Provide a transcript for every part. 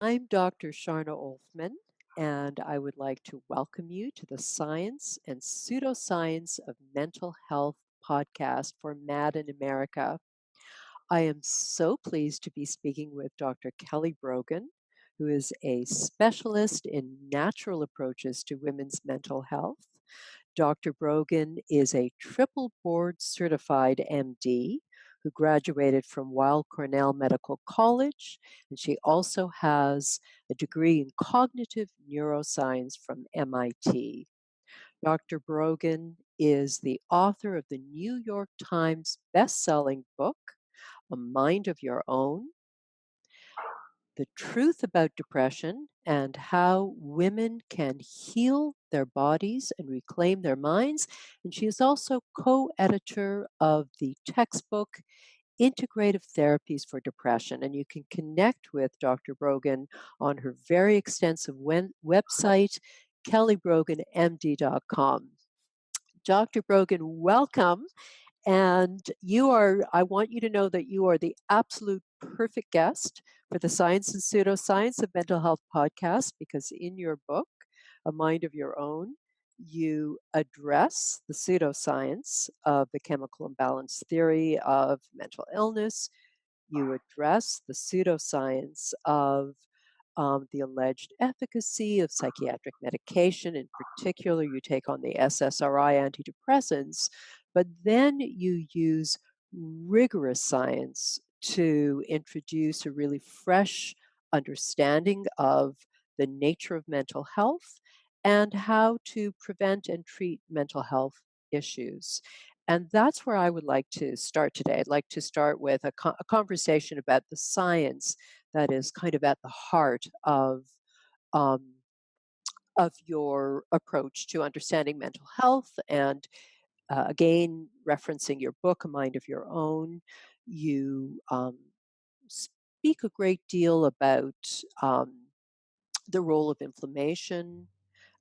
I'm Dr. Sharna Olfman, and I would like to welcome you to the Science and Pseudoscience of Mental Health podcast for Mad in America. I am so pleased to be speaking with Dr. Kelly Brogan, who is a specialist in natural approaches to women's mental health. Dr. Brogan is a triple board certified MD who graduated from Weill Cornell Medical College, and she also has a degree in cognitive neuroscience from MIT. Dr. Brogan is the author of the New York Times best-selling book, A Mind of Your Own, The Truth About Depression, and How Women Can Heal Their Bodies and Reclaim Their Minds. And she is also co-editor of the textbook Integrative Therapies for Depression. And you can connect with Dr. Brogan on her very extensive website, kellybroganmd.com. Dr. Brogan, welcome. And I want you to know that you are the absolute perfect guest for the Science and Pseudoscience of Mental Health podcast, because in your book, A Mind of Your Own, you address the pseudoscience of the chemical imbalance theory of mental illness. You address the pseudoscience of the alleged efficacy of psychiatric medication. In particular, you take on the SSRI antidepressants, but then you use rigorous science to introduce a really fresh understanding of the nature of mental health and how to prevent and treat mental health issues. And that's where I would like to start today. I'd like to start with a conversation about the science that is kind of at the heart um, of your approach to understanding mental health. And again, referencing your book, A Mind of Your Own, you speak a great deal about the role of inflammation,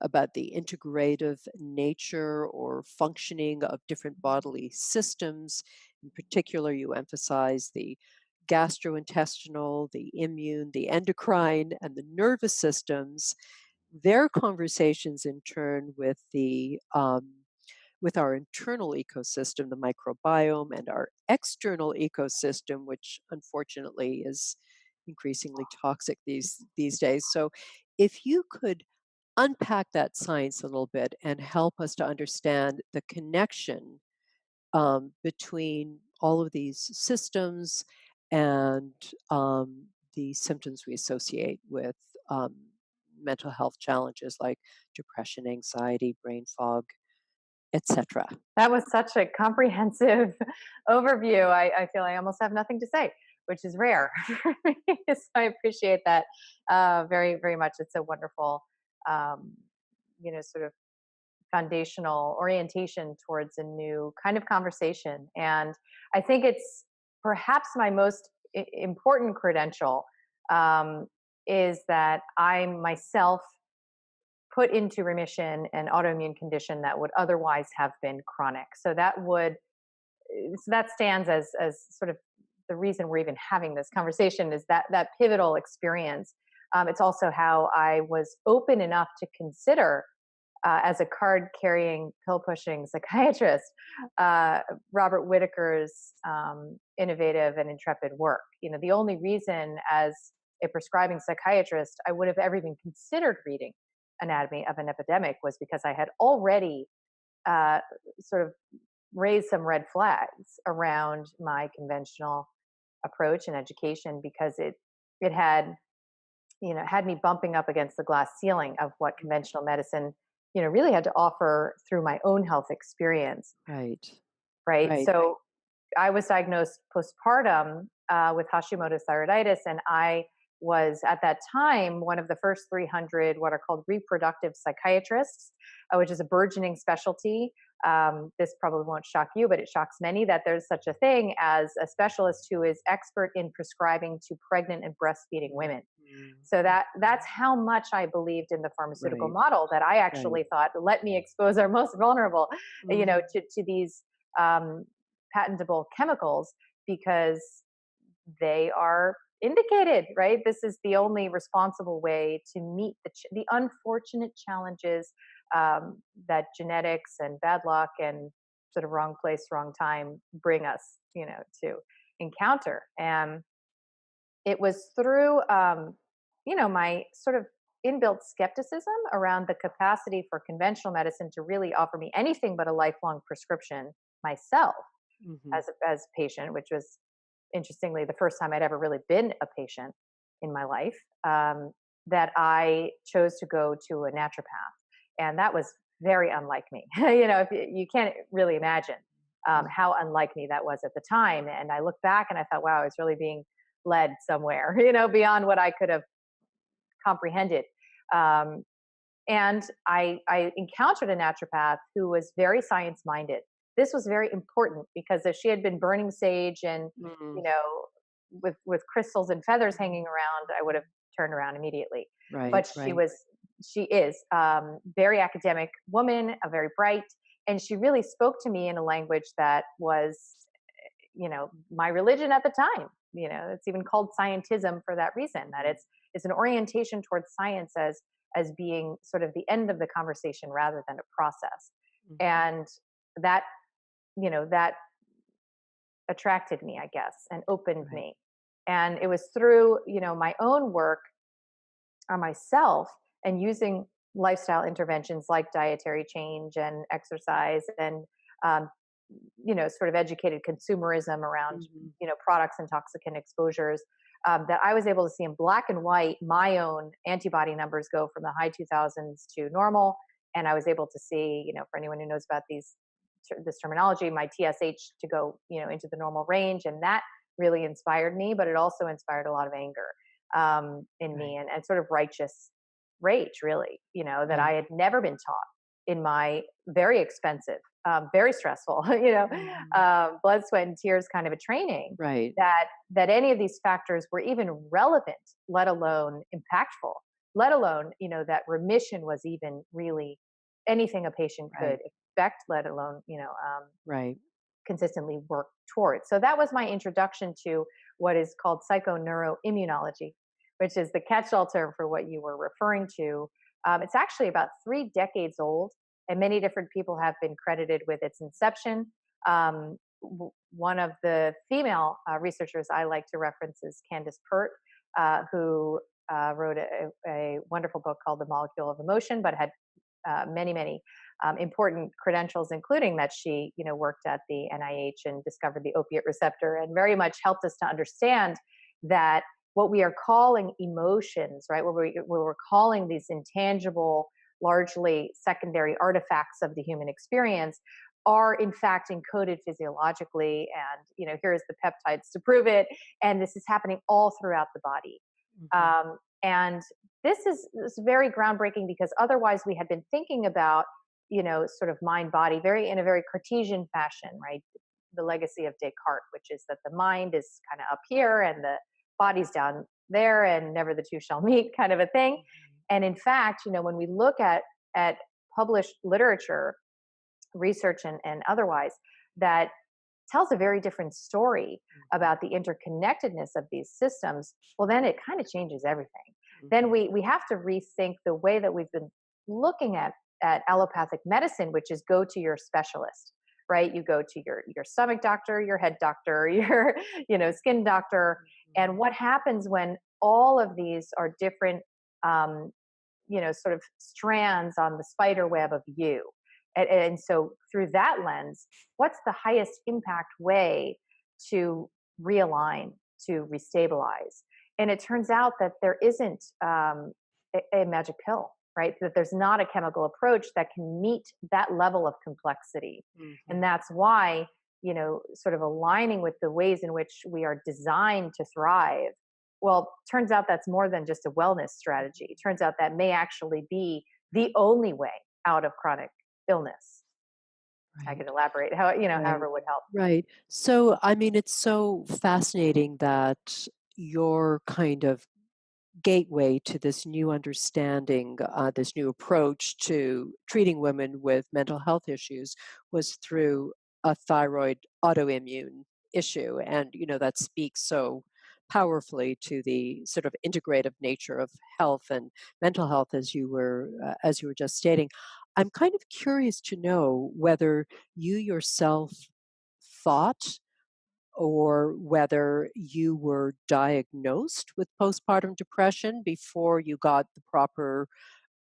about the integrative nature or functioning of different bodily systems. In particular, you emphasize the gastrointestinal, the immune, the endocrine, and the nervous systems. Their conversations, in turn, with our internal ecosystem, the microbiome, and our external ecosystem, which unfortunately is increasingly toxic these days. So, if you could unpack that science a little bit and help us to understand the connection between all of these systems and the symptoms we associate with mental health challenges like depression, anxiety, brain fog, etc. That was such a comprehensive overview. I feel I almost have nothing to say, which is rare for me. So I appreciate that very, very much. It's a wonderful, um, sort of foundational orientation towards a new kind of conversation. And I think it's perhaps my most important credential um, is that I myself put into remission an autoimmune condition that would otherwise have been chronic. So that stands as sort of the reason we're even having this conversation is that pivotal experience. It's also how I was open enough to consider, as a card carrying, pill pushing psychiatrist, Robert Whitaker's innovative and intrepid work. The only reason as a prescribing psychiatrist I would have ever even considered reading Anatomy of an Epidemic was because I had already uh, sort of raised some red flags around my conventional approach and education because it had me bumping up against the glass ceiling of what conventional medicine really had to offer through my own health experience, Right, right? right. So I was diagnosed postpartum with Hashimoto's thyroiditis, and I was at that time one of the first 300 what are called reproductive psychiatrists, which is a burgeoning specialty. This probably won't shock you, but it shocks many that there's such a thing as a specialist who is expert in prescribing to pregnant and breastfeeding women. Mm, So that's how much I believed in the pharmaceutical right, model that I right. actually thought, let me expose our most vulnerable, Mm, to these um, patentable chemicals because they are indicated, right? This is the only responsible way to meet the unfortunate challenges that genetics and bad luck and sort of wrong place, wrong time bring us, to encounter. And it was through, my sort of inbuilt skepticism around the capacity for conventional medicine to really offer me anything but a lifelong prescription myself Hmm. as a patient, which was interestingly the first time I'd ever really been a patient in my life, that I chose to go to a naturopath. And that was very unlike me. If you can't really imagine how unlike me that was at the time. And I look back and I thought, wow, I was really being led somewhere, beyond what I could have comprehended. Um, and I encountered a naturopath who was very science minded. This was very important because if she had been burning sage and, Mm. you know, with crystals and feathers hanging around, I would have turned around immediately. Right, But right. she is very academic woman, a very bright, and she really spoke to me in a language that was, my religion at the time. It's even called scientism for that reason. That it's an orientation towards science as being sort of the end of the conversation rather than a process. Mhm. And that, that attracted me, I guess, and opened Right. me. And it was through, my own work on myself and using lifestyle interventions like dietary change and exercise and, um, sort of educated consumerism around, Mhm. products and toxicant exposures, that I was able to see in black and white my own antibody numbers go from the high 2000s to normal. And I was able to see, for anyone who knows about this terminology, my TSH to go, into the normal range. And that really inspired me, but it also inspired a lot of anger in Right, me and sort of righteous rage, really, that I right. had never been taught in my very expensive, very stressful, Mhm. blood, sweat, and tears kind of a training, Right, that any of these factors were even relevant, let alone impactful, let alone, that remission was even really anything a patient could right, expect, let alone, right. consistently work towards. So that was my introduction to what is called psychoneuroimmunology, which is the catch-all term for what you were referring to. It's actually about 3 decades old, and many different people have been credited with its inception. One of the female researchers I like to reference is Candace Pert, who wrote a wonderful book called The Molecule of Emotion, but had many, many important credentials, including that she, worked at the NIH and discovered the opiate receptor, and very much helped us to understand that what we are calling emotions, right, where we're calling these intangible, largely secondary artifacts of the human experience, are in fact encoded physiologically, and here's the peptides to prove it, and this is happening all throughout the body. Mhm. And this is very groundbreaking because otherwise we had been thinking about, sort of mind body very in a very Cartesian fashion, right? The legacy of Descartes, which is that the mind is kind of up here and the body's down there, and never the two shall meet, kind of a thing. Mhm. And in fact, when we look at published literature, research and otherwise, that tells a very different story Mhm. about the interconnectedness of these systems, well, then it kind of changes everything. Then Mhm. we have to rethink the way that we've been looking at allopathic medicine, which is go to your specialist, right? You go to your stomach doctor, your head doctor, your skin doctor, Mhm. and what happens when all of these are different, um, sort of strands on the spider web of you. And so through that lens, what's the highest impact way to realign, to restabilize? And it turns out that there isn't a magic pill, right? That there's not a chemical approach that can meet that level of complexity. And Mhm. that's why, sort of aligning with the ways in which we are designed to thrive, well, turns out that's more than just a wellness strategy. It turns out that may actually be the only way out of chronic illness. I could Right, elaborate right, however would help. right. So, I mean, it's so fascinating that your kind of gateway to this new understanding, this new approach to treating women with mental health issues was through a thyroid autoimmune issue. And, that speaks so powerfully to the sort of integrative nature of health and mental health, as you were just stating. I'm kind of curious to know whether you yourself thought or whether you were diagnosed with postpartum depression before you got the proper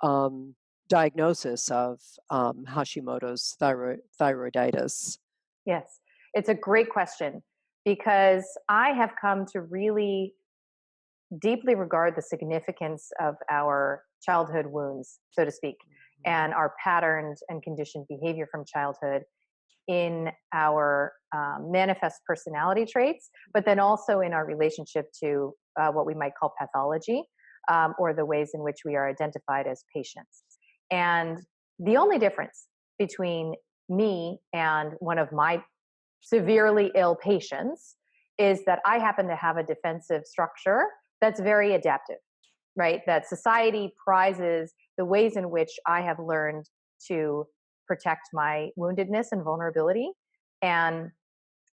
um, diagnosis of Hashimoto's thyroiditis. Yes, it's a great question because I have come to really deeply regard the significance of our childhood wounds, so to speak, and our patterned and conditioned behavior from childhood in our manifest personality traits, but then also in our relationship to what we might call pathology, or the ways in which we are identified as patients. And the only difference between me and one of my severely ill patients is that I happen to have a defensive structure that's very adaptive, right? That society prizes the ways in which I have learned to protect my woundedness and vulnerability. And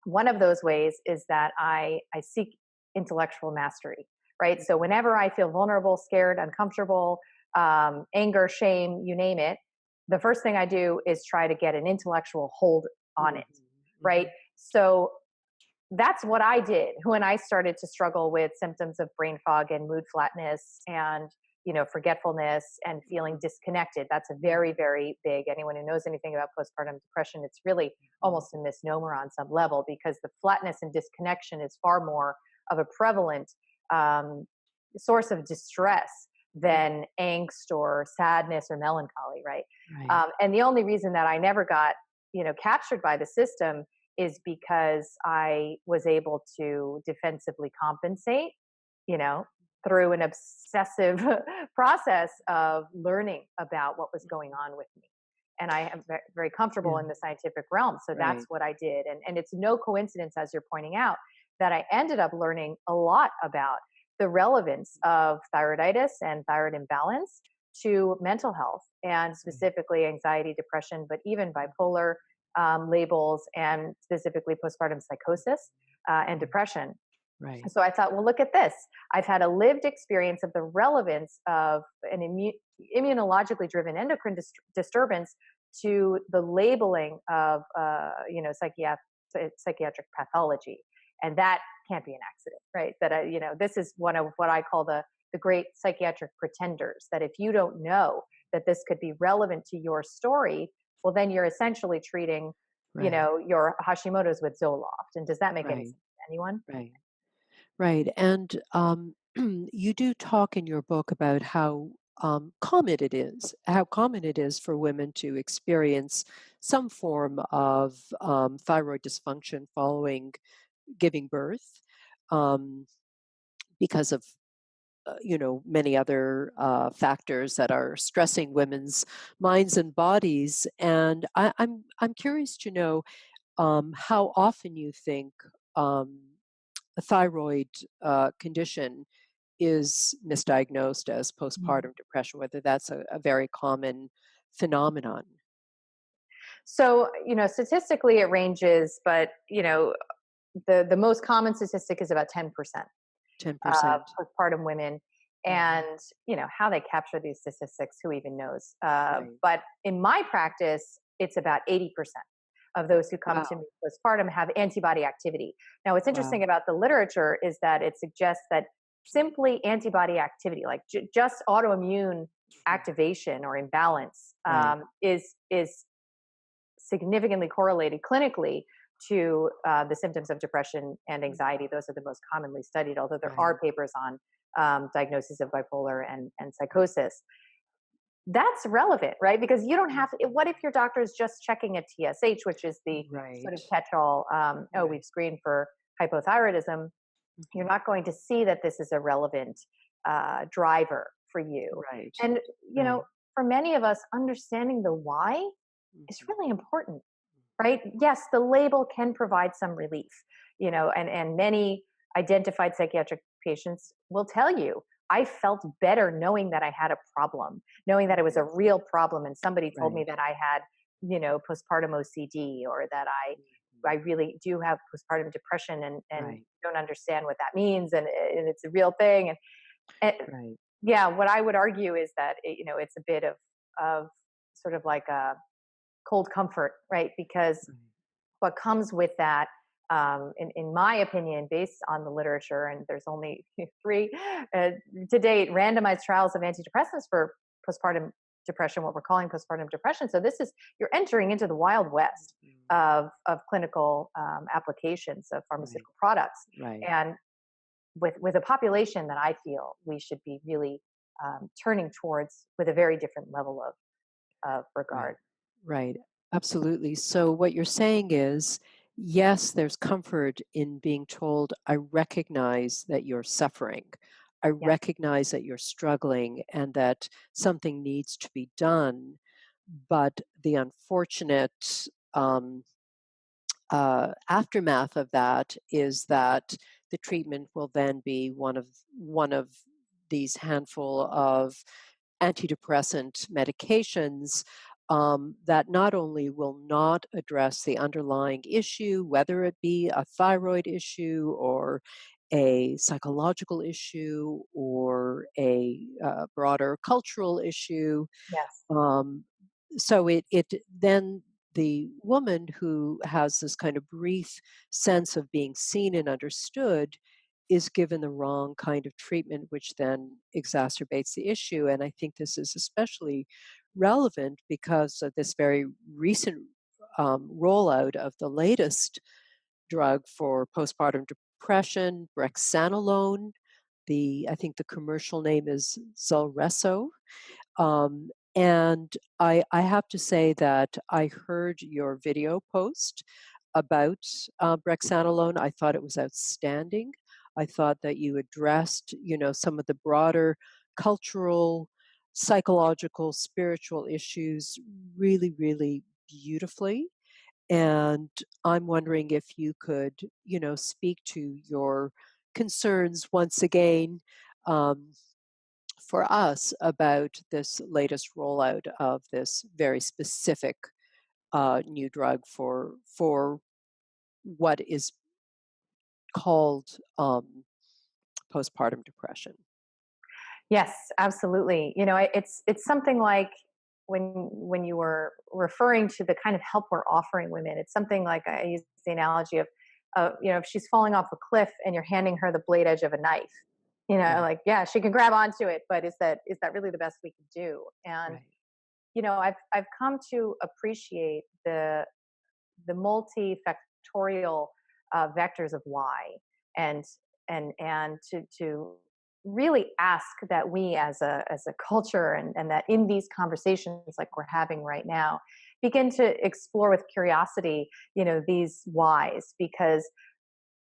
one of those ways is that I seek intellectual mastery, right? So whenever I feel vulnerable, scared, uncomfortable, anger, shame, you name it, the first thing I do is try to get an intellectual hold on it, right? So that's what I did when I started to struggle with symptoms of brain fog and mood flatness and forgetfulness and feeling disconnected. That's a very, very big, anyone who knows anything about postpartum depression, it's really almost a misnomer on some level because the flatness and disconnection is far more of a prevalent source of distress than angst or sadness or melancholy, right? Right. And the only reason that I never got, captured by the system is because I was able to defensively compensate, through an obsessive process of learning about what was going on with me. And I am very comfortable Yeah. in the scientific realm. So that's Right. what I did. And it's no coincidence, as you're pointing out, that I ended up learning a lot about the relevance of thyroiditis and thyroid imbalance to mental health and specifically anxiety, depression, but even bipolar labels and specifically postpartum psychosis and depression. Right. So I thought, well, look at this. I've had a lived experience of the relevance of an immunologically driven endocrine disturbance to the labeling of, psychiatric pathology. And that can't be an accident, right? This is one of what I call the great psychiatric pretenders, that if you don't know that this could be relevant to your story, well, then you're essentially treating, Right. your Hashimoto's with Zoloft. And does that make any Right. sense to anyone? Right. Right. And you do talk in your book about how common it is for women to experience some form of thyroid dysfunction following giving birth, um, because of many other factors that are stressing women's minds and bodies. And I'm curious to know how often you think um, a thyroid condition is misdiagnosed as Mhm. postpartum depression, whether that's a very common phenomenon. So, statistically it ranges, but the most common statistic is about 10% 10%. postpartum women. Mhm. And how they capture these statistics, who even knows? Right. But in my practice, it's about 80% of those who come to Wow. me postpartum have antibody activity. Now, what's interesting Wow. about the literature is that it suggests that simply antibody activity, like just autoimmune Mhm. activation or imbalance, Right. is significantly correlated clinically to the symptoms of depression and anxiety. Those are the most commonly studied, although there Right. are papers on diagnosis of bipolar and psychosis. That's relevant, right? Because you don't have to, what if your doctor is just checking a TSH, which is the sort Right. of catch all, oh, Right. we've screened for hypothyroidism. You're Mhm. not going to see that this is a relevant driver for you. Right. And, you know, Right. for many of us, understanding the why is Mhm. really important, right? Yes, the label can provide some relief, and many identified psychiatric patients will tell you, I felt better knowing that I had a problem, knowing that it was a Mhm. real problem. And somebody told me Right. that I had, postpartum OCD or that I, I really do have postpartum depression and Right. don't understand what that means, and it's a real thing. And Right. yeah, what I would argue is that it's a bit of sort of like a cold comfort, right? Because Right. what comes with that, in my opinion, based on the literature, and there's only three to date randomized trials of antidepressants for postpartum depression, what we're calling postpartum depression. So this is, you're entering into the wild west Mm. of clinical applications of Right. pharmaceutical products, Right. and with a population that I feel we should be really turning towards with a very different level of Right. regard. Right. Absolutely. So what you're saying is, yes, there's comfort in being told, I recognize that you're suffering. I Yes, recognize that you're struggling and that something needs to be done. But the unfortunate aftermath of that is that the treatment will then be one of these handful of antidepressant medications that not only will not address the underlying issue, whether it be a thyroid issue or a psychological issue or a broader cultural issue, yes, um, so it then the woman who has this kind of brief sense of being seen and understood is given the wrong kind of treatment, which then exacerbates the issue. And I think this is especially relevant because of this very recent rollout of the latest drug for postpartum depression, brexanolone. I think the commercial name is Zulresso. And I have to say that I heard your video post about brexanolone. I thought it was outstanding. I thought that you addressed, some of the broader cultural, psychological, spiritual issues really, really beautifully. And I'm wondering if you could, speak to your concerns once again. Um, for us about this latest rollout of this very specific new drug for what is called postpartum depression. yes, absolutely. It's something like when you were referring to the kind of help we're offering women. It's something like I use the analogy of, if she's falling off a cliff and you're handing her the blade edge of a knife. Right, Like, yeah, she can grab onto it, but is that really the best we can do? And right, I've come to appreciate the multifactorial vectors of why, and to really ask that we as a culture, and that in these conversations like we're having right now, begin to explore with curiosity these whys, because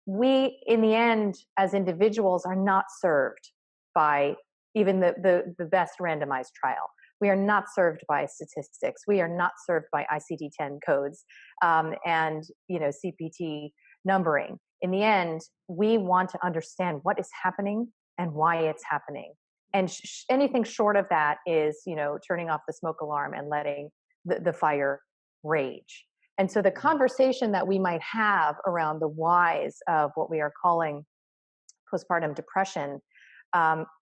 we in the end as individuals are not served by even the best randomized trial. We are not served by statistics. We are not served by ICD-10 codes, and CPT numbering. In the end, we want to understand what is happening and why it's happening. And anything short of that is turning off the smoke alarm and letting the fire rage. And so the right, conversation that we might have around the whys of what we are calling postpartum depression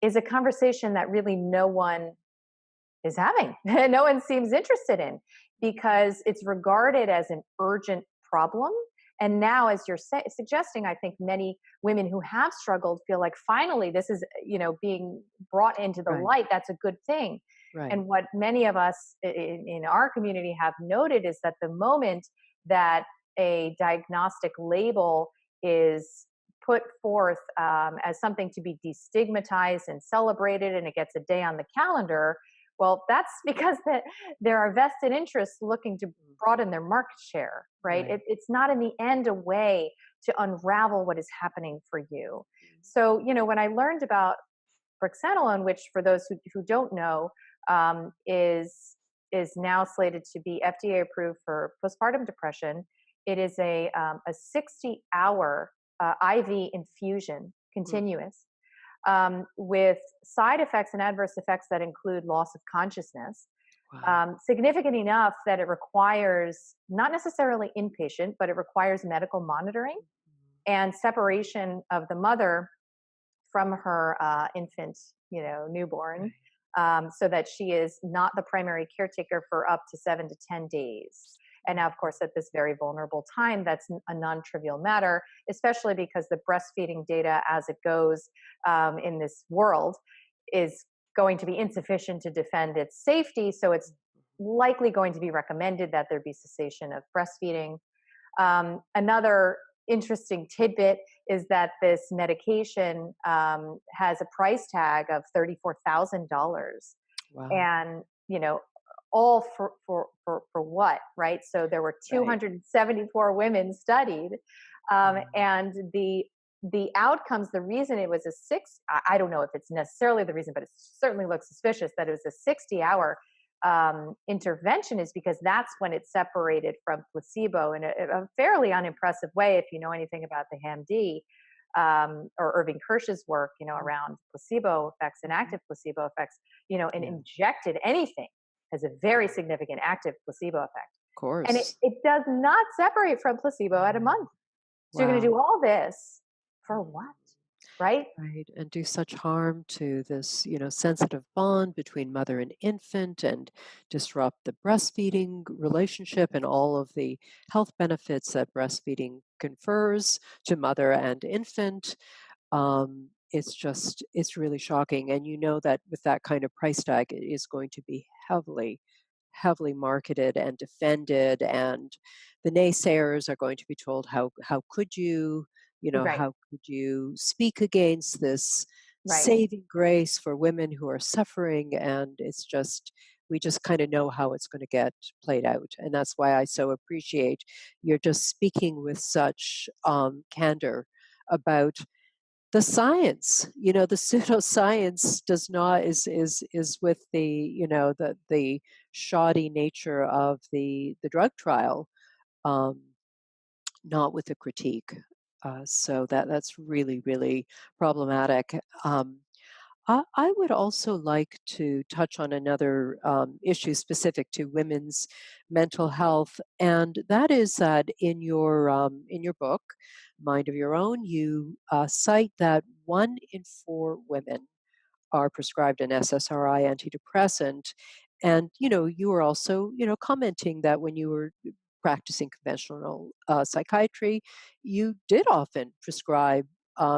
is a conversation that really no one is having. No one seems interested in, because it's regarded as an urgent problem. And now, as you're suggesting, I think many women who have struggled feel like finally this is, being brought into the right, light. That's a good thing. right, And what many of us in our community have noted is that the moment that a diagnostic label is put forth as something to be destigmatized and celebrated, and it gets a day on the calendar, well, that's because there are vested interests looking to mm, broaden their market share, right? right, It's not in the end a way to unravel what is happening for you. mm, So, when I learned about brexanolone, which for those who don't know, is now slated to be FDA approved for postpartum depression. It is a 60-hour IV infusion, mm, continuous, with side effects and adverse effects that include loss of consciousness. Wow. significant enough that it requires not necessarily inpatient, but it requires medical monitoring and separation of the mother from her infant, newborn, Right. so that she is not the primary caretaker for up to 7 to 10 days. And now, of course, at this very vulnerable time, that's a non-trivial matter, especially because the breastfeeding data as it goes in this world is going to be insufficient to defend its safety. So it's likely going to be recommended that there be cessation of breastfeeding. Another interesting tidbit is that this medication has a price tag of $34,000, Wow. and all for what, right? So there were Right. 274 women studied, Wow. and the outcomes. The reason it was a six, I don't know if it's necessarily the reason, but it certainly looks suspicious that it was a 60-hour intervention, is because that's when it separated from placebo in a fairly unimpressive way. If you know anything about the HAM-D or Irving Kirsch's work, around placebo effects and active placebo effects, and Yeah. Of injected anything has a very significant active placebo effect. And it, course. it does not separate from placebo at a month. So you're going to Wow. do all this for what? Right? Right, and do such harm to this, sensitive bond between mother and infant and disrupt the breastfeeding relationship and all of the health benefits that breastfeeding confers to mother and infant. It's really shocking. And you know that with that kind of price tag, it is going to be heavily, heavily marketed and defended. And the naysayers are going to be told, how could you, Right. how could you speak against this Right. saving grace for women who are suffering? And we just kind of know how it's going to get played out. And that's why I so appreciate you're just speaking with such candor about the science. The pseudoscience does not is with the the shoddy nature of the drug trial, um, not with the critique. So that's really, really problematic. I would also like to touch on another issue specific to women's mental health, and that is that in your book, Mind of Your Own, you cite that 1 in 4 women are prescribed an SSRI antidepressant. And, you were also, commenting that when you were practicing conventional psychiatry, you did often prescribe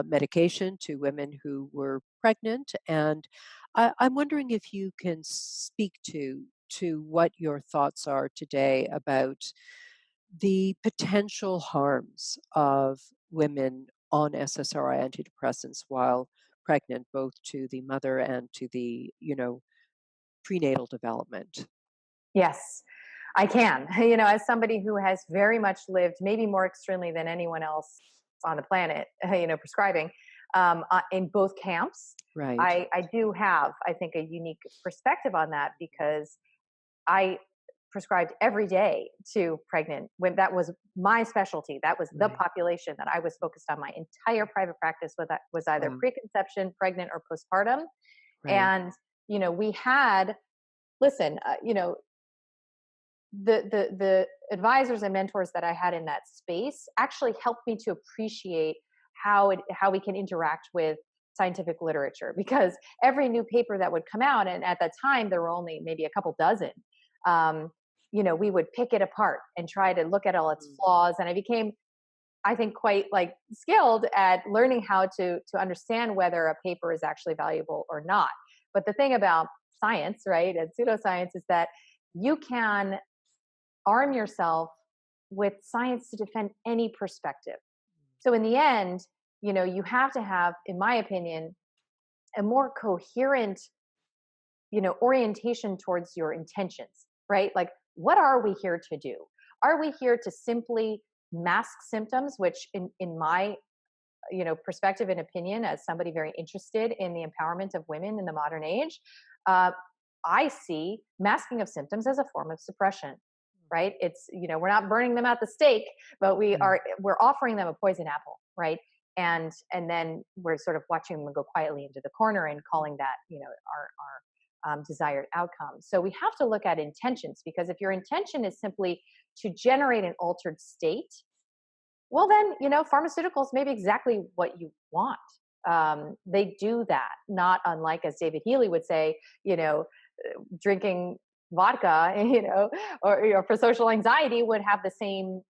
medication to women who were pregnant. And I'm wondering if you can speak to what your thoughts are today about the potential harms of women on SSRI antidepressants while pregnant, both to the mother and to the, prenatal development. Yes, I can. As somebody who has very much lived, maybe more extremely than anyone else on the planet, prescribing in both camps, Right, I do have, I think, a unique perspective on that, because I prescribed every day to pregnant when that was my specialty. That was the right, population that I was focused on. My entire private practice was either wow, preconception, pregnant, or postpartum. right, And, we had, listen, the advisors and mentors that I had in that space actually helped me to appreciate how we can interact with scientific literature, because every new paper that would come out, and at that time there were only maybe a couple dozen, um, we would pick it apart and try to look at all its mm, flaws, and I became, I think, quite like skilled at learning how to understand whether a paper is actually valuable or not. But the thing about science, right, and pseudoscience, is that you can arm yourself with science to defend any perspective. So in the end, you have to have, in my opinion, a more coherent, orientation towards your intentions, right? Like, what are we here to do? Are we here to simply mask symptoms, which in my perspective and opinion, as somebody very interested in the empowerment of women in the modern age, uh, I see masking of symptoms as a form of suppression, right? It's, we're not burning them at the stake, but yeah, we're offering them a poison apple, right? And then we're sort of watching them go quietly into the corner and calling that, our desired outcome. So we have to look at intentions, because if your intention is simply to generate an altered state, well, then, pharmaceuticals may be exactly what you want. They do that, not unlike, as David Healy would say, drinking vodka, or for social anxiety would have the same,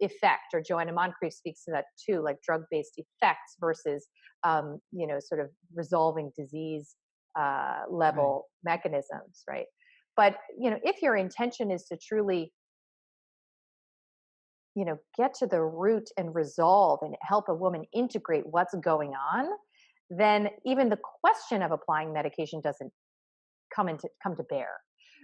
effect. Or Joanna Moncrief speaks to that too, like drug-based effects versus, sort of resolving disease level mechanisms, right? But, if your intention is to truly, get to the root and resolve and help a woman integrate what's going on, then even the question of applying medication doesn't come to bear.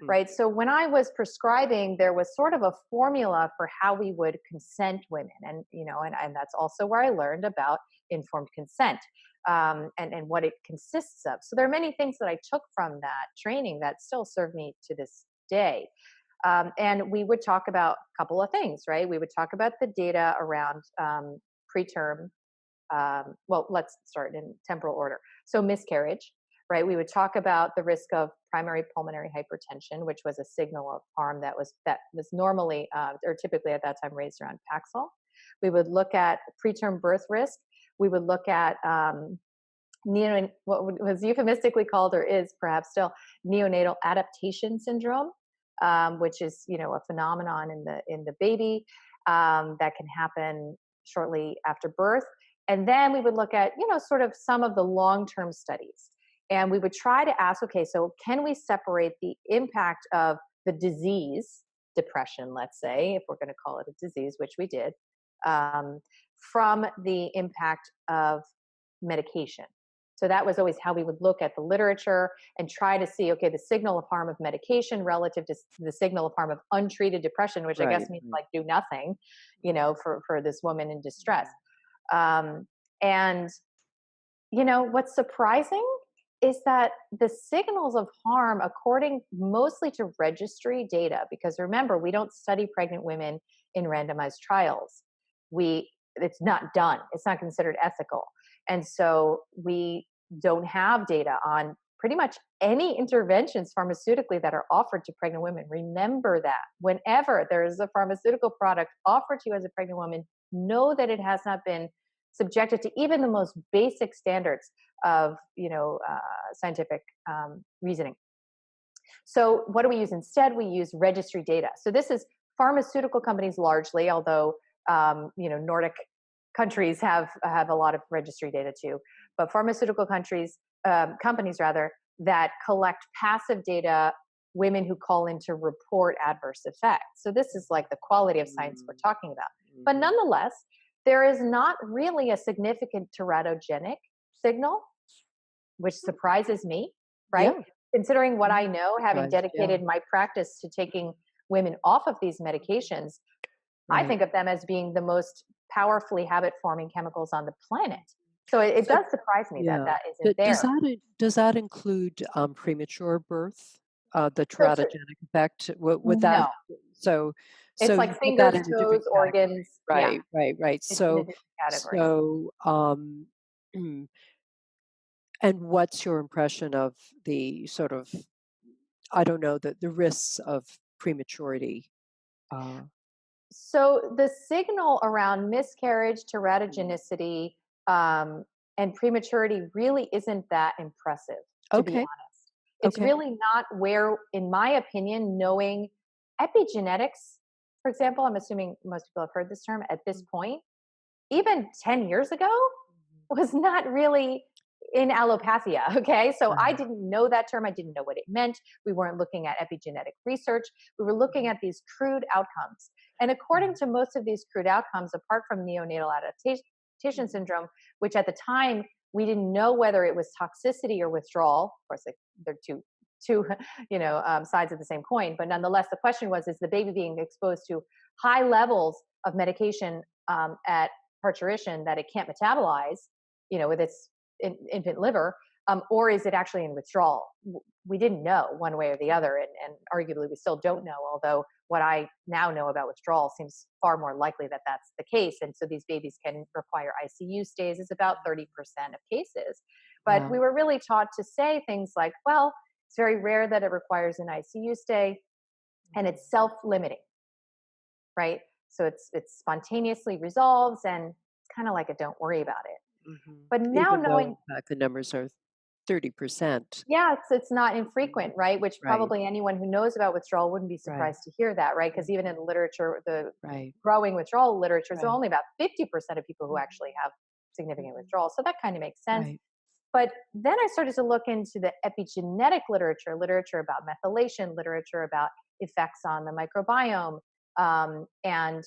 Right. So when I was prescribing, there was sort of a formula for how we would consent women. And, and that's also where I learned about informed consent, and what it consists of. So there are many things that I took from that training that still serve me to this day. And we would talk about a couple of things, right? We would talk about the data around preterm. Well, let's start in temporal order. So miscarriage, right? We would talk about the risk of primary pulmonary hypertension, which was a signal of harm that was normally or typically at that time raised around Paxil. We would look at preterm birth risk. We would look at what was euphemistically called, or is perhaps still, neonatal adaptation syndrome, which is a phenomenon in the baby that can happen shortly after birth. And then we would look at sort of some of the long-term studies. And we would try to ask, okay, so can we separate the impact of the disease, depression, let's say, if we're going to call it a disease, which we did, from the impact of medication? So that was always how we would look at the literature and try to see, okay, the signal of harm of medication relative to the signal of harm of untreated depression, which I guess means like do nothing, for this woman in distress. And what's surprising is that the signals of harm, according mostly to registry data, because remember, we don't study pregnant women in randomized trials. It's not done. It's not considered ethical. And so we don't have data on pretty much any interventions pharmaceutically that are offered to pregnant women. Remember that whenever there is a pharmaceutical product offered to you as a pregnant woman, know that it has not been subjected to even the most basic standards of scientific reasoning. So what do we use instead? We use registry data. So this is pharmaceutical companies largely, although Nordic countries have a lot of registry data too, but pharmaceutical companies that collect passive data, women who call in to report adverse effects. So this is like the quality of science we're talking about. But nonetheless, there is not really a significant teratogenic signal, which surprises me, right? Yeah. Considering what I know, having dedicated my practice to taking women off of these medications, I think of them as being the most powerfully habit-forming chemicals on the planet. So it does surprise me that isn't there. Does that include premature birth, the teratogenic effect? Would that? No. So it's like fingers, toes, organs. Right. It's in a different category. And what's your impression of the sort of, I don't know, the risks of prematurity? So the signal around miscarriage, teratogenicity, and prematurity really isn't that impressive, to be honest. It's really not where, in my opinion, knowing epigenetics, for example, I'm assuming most people have heard this term at this point, even 10 years ago, was not really in allopathia, okay? So I didn't know that term. I didn't know what it meant. We weren't looking at epigenetic research. We were looking at these crude outcomes. And according to most of these crude outcomes, apart from neonatal adaptation syndrome, which at the time, we didn't know whether it was toxicity or withdrawal. Of course, they're two sides of the same coin. But nonetheless, the question was, is the baby being exposed to high levels of medication at parturition that it can't metabolize, with its infant liver, or is it actually in withdrawal? We didn't know one way or the other, and arguably we still don't know, although what I now know about withdrawal seems far more likely that that's the case. And so these babies can require ICU stays. It's about 30% of cases. But we were really taught to say things like, well, It's very rare that it requires an ICU stay, and it's self-limiting, right? So it spontaneously resolves, and it's kind of like a don't worry about it. But now Even though, knowing, in fact, the numbers are 30%. yeah, it's not infrequent, right? Which Right, probably anyone who knows about withdrawal wouldn't be right, surprised to hear that, right? Because even in the literature, the right, growing withdrawal literature, is right, only about 50% of people who mhm, actually have significant mhm, withdrawal. So that kind of makes sense. right, But then I started to look into the epigenetic literature, literature about methylation, literature about effects on the microbiome, and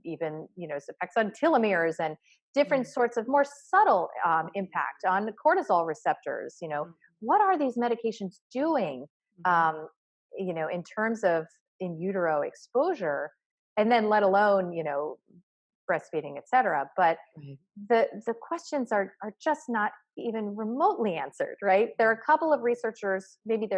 even its effects on telomeres and different mm, sorts of more subtle impact on the cortisol receptors. mm, What are these medications doing? mhm, Um, in terms of in utero exposure, and then let alone breastfeeding, et cetera. But right, the questions are just not even remotely answered, right? There are a couple of researchers, maybe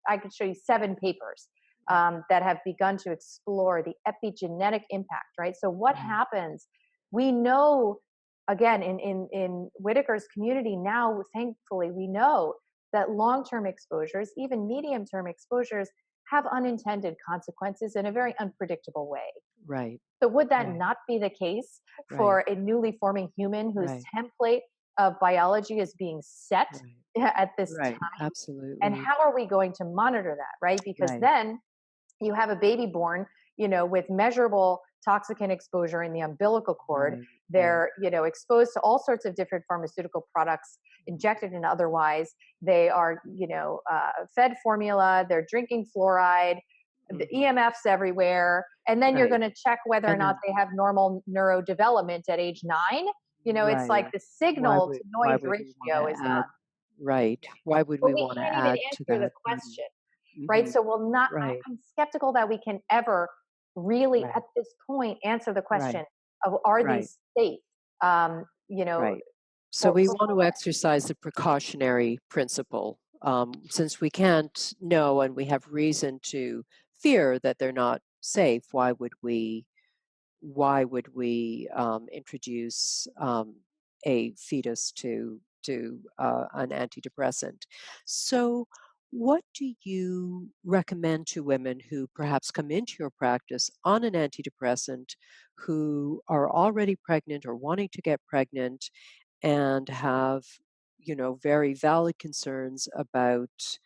I could show you 7 papers mhm, that have begun to explore the epigenetic impact, right? So what right, happens? We know, again, in Whitaker's community now, thankfully, we know that long-term exposures, even medium-term exposures, have unintended consequences in a very unpredictable way. right, So would that right, not be the case right, for a newly forming human whose right, template of biology is being set right, at this right, time? And absolutely, how are we going to monitor that, right? Because right, then you have a baby born, with measurable toxicant exposure in the umbilical cord. right, right, They're, exposed to all sorts of different pharmaceutical products, injected and otherwise. They are, fed formula. They're drinking fluoride, the mhm, EMFs everywhere. And then you're right, going to check whether or and not then they have normal neurodevelopment at age 9. It's right, like the signal to why noise would we ratio wanna is not. add right, Yeah. why would But we we wanna can't even add to answer the that burden? question, right? Mhm, So we'll not, right, I'm skeptical that we can ever really right, at this point answer the right, question of are right, these safe? Um, you know, right. So we for want to exercise the precautionary principle. Since we can't know and we have reason to fear that they're not safe, why would we introduce a fetus to an antidepressant? So, what do you recommend to women who perhaps come into your practice on an antidepressant, who are already pregnant or wanting to get pregnant and have, very valid concerns about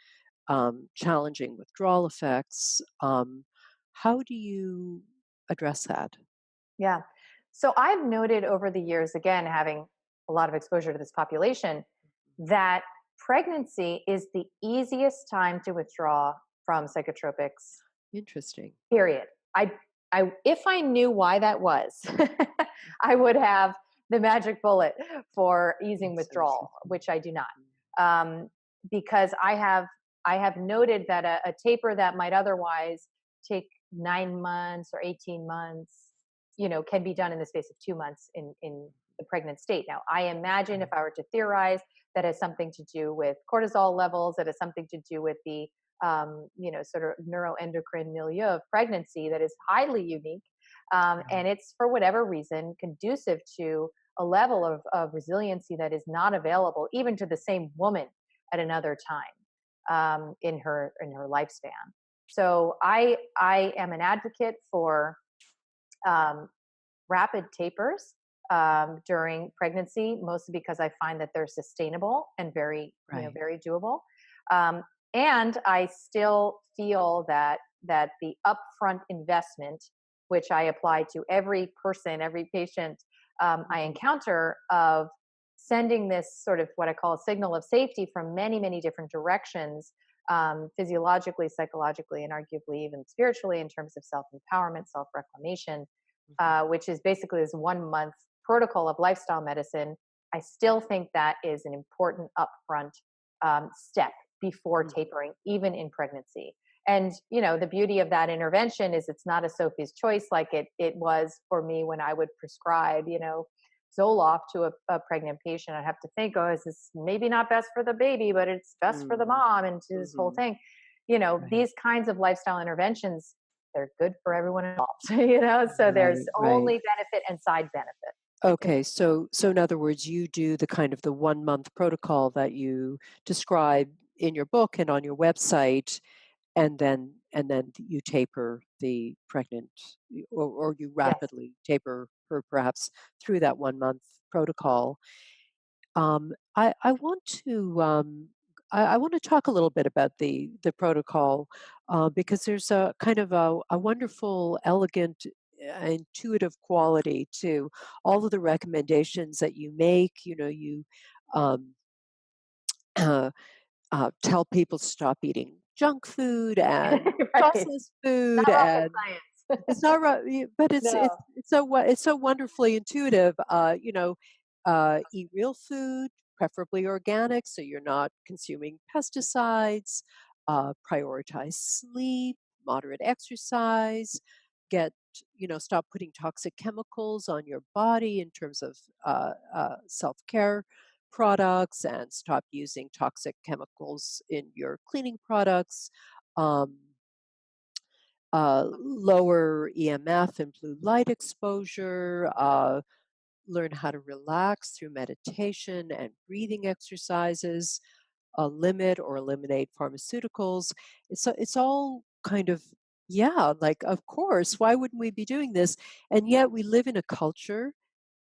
challenging withdrawal effects? How do you address that? yeah. So I've noted over the years, again, having a lot of exposure to this population, that pregnancy is the easiest time to withdraw from psychotropics. Interesting. Period. I if I knew why that was, I would have the magic bullet for easing That's withdrawal, interesting. which I do not. Um, because I have noted that a taper that might otherwise take 9 months or 18 months, can be done in the space of 2 months in the pregnant state. Now, I imagine if Right, I were to theorize, that has something to do with cortisol levels, that has something to do with the sort of neuroendocrine milieu of pregnancy that is highly unique. right, And it's, for whatever reason, conducive to a level of resiliency that is not available even to the same woman at another time in her lifespan. So I am an advocate for um, rapid tapers during pregnancy, mostly because I find that they're sustainable and right. very doable. Um, and I still feel that the upfront investment, which I apply to every person, every patient I Mhm. encounter, of sending this sort of what I call a signal of safety from many, many different directions, physiologically, psychologically, and arguably even spiritually, in terms of self empowerment, self reclamation, Mhm. which is basically this 1 month protocol of lifestyle medicine. I still think that is an important upfront step before Mhm. tapering, even in pregnancy. And the beauty of that intervention is it's not a Sophie's choice like it was for me when I would prescribe, Zoloft to a pregnant patient. I'd have to think, oh, is this maybe not best for the baby, but it's best for the Mm. mom, and to this whole Mhm. thing. Right, These kinds of lifestyle interventions, they're good for everyone involved, so there's right, right. only benefit and side benefit. Okay, so in other words, you do the kind of the 1 month protocol that you describe in your book and on your website, and then you taper the pregnant, or you Yes. rapidly taper her perhaps through that 1 month protocol. I want to I want to talk a little bit about the protocol, because there's a kind of a wonderful, elegant, intuitive quality to all of the recommendations that you make. You um, tell people to stop eating junk food and Right. processed Not food, rocket and science. it's not right, but No. it's so wonderfully intuitive. Eat real food, preferably organic, so you're not consuming pesticides. Prioritize sleep, moderate exercise. Get Stop putting toxic chemicals on your body in terms of self care products, and stop using toxic chemicals in your cleaning products. Um, Lower EMF and blue light exposure, learn how to relax through meditation and breathing exercises, limit or eliminate pharmaceuticals. It's all kind of, yeah, like, of course, why wouldn't we be doing this? And yet we live in a culture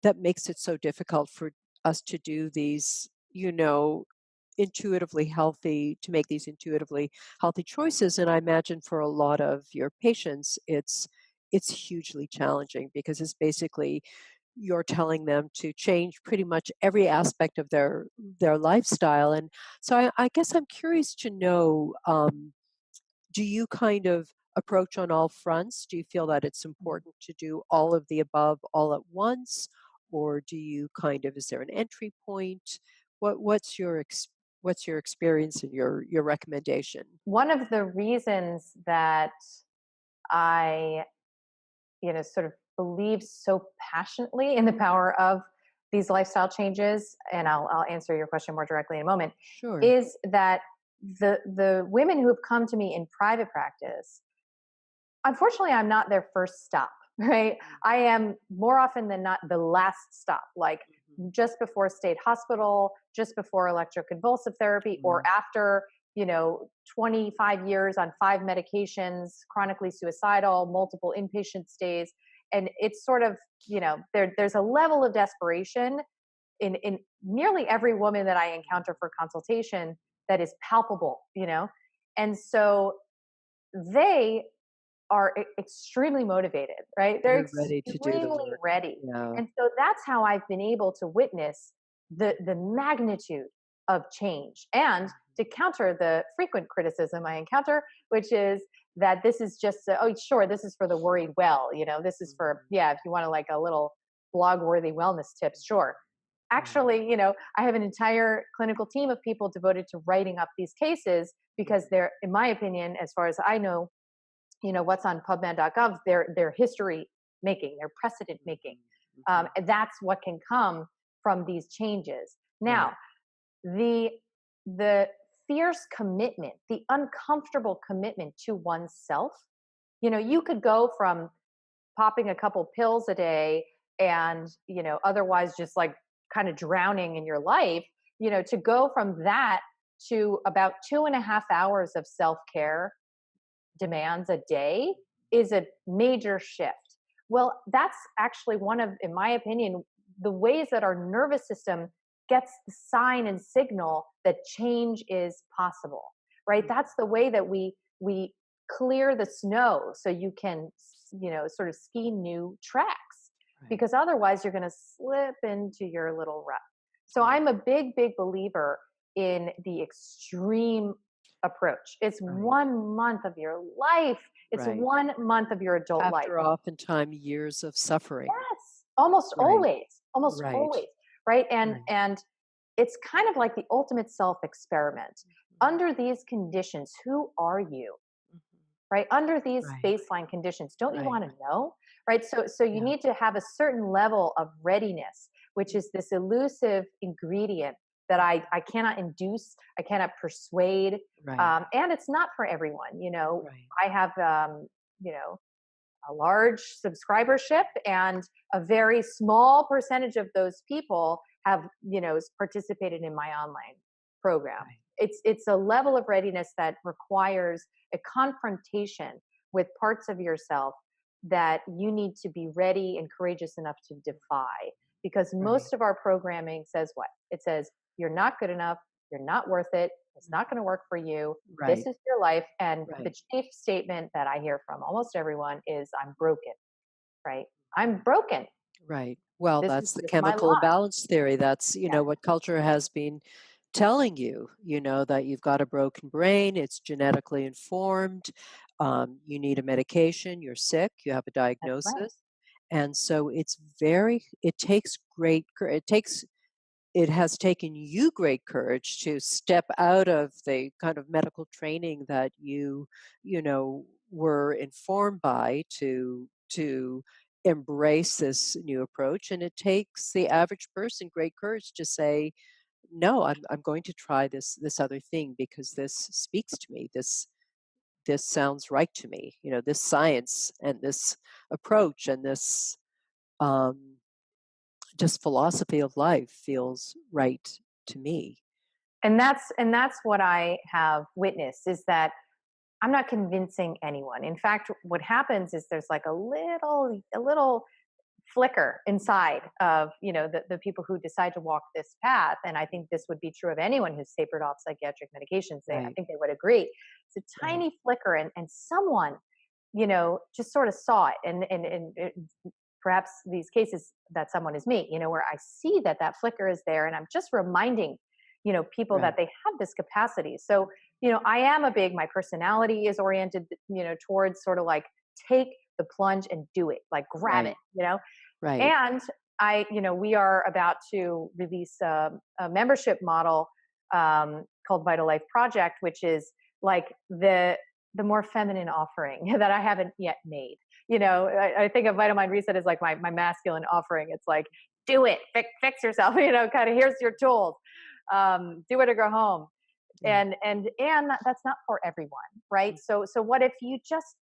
that makes it so difficult for us to do these, intuitively healthy, to make these intuitively healthy choices. And I imagine for a lot of your patients, it's hugely challenging, because it's basically you're telling them to change pretty much every aspect of their lifestyle. And so I guess I'm curious to know, do you kind of approach on all fronts? Do you feel that it's important to do all of the above all at once? Or do you kind of, is there an entry point? What's your experience and your recommendation? One of the reasons that I, sort of believe so passionately in the power of these lifestyle changes, and I'll answer your question more directly in a moment, Sure. is that the women who have come to me in private practice, unfortunately, I'm not their first stop, right? I am more often than not the last stop, like Mhm. just before state hospital, just before electroconvulsive therapy, or Wow. after, 25 years on 5 medications, chronically suicidal, multiple inpatient stays. And it's sort of, there's a level of desperation in nearly every woman that I encounter for consultation that is palpable, And so they are extremely motivated, right? They're They're ready to do the extremely work. ready. Yeah. And so that's how I've been able to witness the magnitude of change, and to counter the frequent criticism I encounter, which is that this is just, oh, sure, this is for the worried well, this is for, Mhm. yeah, if you want to like a little blog worthy wellness tips, sure. Right. Actually, I have an entire clinical team of people devoted to writing up these cases, because they're, in my opinion, as far as I know, what's on pubmed.gov, they're history making, they're precedent making. Mhm. Mhm. And that's what can come from these changes. Now, Right. the the fierce commitment, the uncomfortable commitment to oneself, you could go from popping a couple pills a day and, otherwise just like kind of drowning in your life, to go from that to about 2.5 hours of self-care demands a day is a major shift. Well, that's actually one of, in my opinion, the ways that our nervous system gets the sign and signal that change is possible, right? Mhm. That's the way that we clear the snow so you can, sort of ski new tracks, Right. because otherwise you're going to slip into your little rut. So Yeah. I'm a big, big believer in the extreme approach. It's Right. 1 month of your life. It's Right. 1 month of your adult life. After oftentimes years of suffering. Yes, Right. almost Right. always, right? And Right. and it's kind of like the ultimate self experiment. Mhm. Under these conditions, who are you? Mhm. Right? Under these Right. baseline conditions, don't you Right. want to know? Right? So you Yeah. need to have a certain level of readiness, which is this elusive ingredient that I cannot induce, I cannot persuade, Right. and it's not for everyone. Right. I have you know a large subscribership, and a very small percentage of those people have participated in my online program. Right. it's a level of readiness that requires a confrontation with parts of yourself that you need to be ready and courageous enough to defy. Because Right. most of our programming says what? It says, you're not good enough, you're not worth it, it's not going to work for you, this Right. is your life. And the Right. chief statement that I hear from almost everyone is, I'm broken, right? I'm broken. Right. Well, This that's the is my chemical lot. imbalance theory. That's, Yeah, what culture has been telling you, that you've got a broken brain, it's genetically informed, you need a medication, you're sick, you have a that's right. diagnosis. And so it takes it has taken you great courage to step out of the kind of medical training that you know, were informed by to embrace this new approach. And it takes the average person great courage to say, no, I'm going to try this other thing because this speaks to me. This sounds right to me. This science and this approach and this um, just philosophy of life feels right to me. And that's what I have witnessed, is that I'm not convincing anyone. In fact, what happens is there's like a little flicker inside of, the people who decide to walk this path. And I think this would be true of anyone who's tapered off psychiatric medications. I Right, think they would agree. It's a right, tiny flicker, and someone, just sort of saw it. And perhaps these cases that someone is me, where I see that that flicker is there, and I'm just reminding, people that right, they have this capacity. So, I am my personality is oriented, towards sort of like, take the plunge and do it, like grab it, right, right. and we are about to release a membership model, called Vital Life Project, which is like the more feminine offering that I haven't yet made. I think of Vital Mind Reset as like my masculine offering. It's like, do it, fix yourself. Kind of, here's your tools. Do it or go home. Yeah, And that's not for everyone, right? mm, So what if you just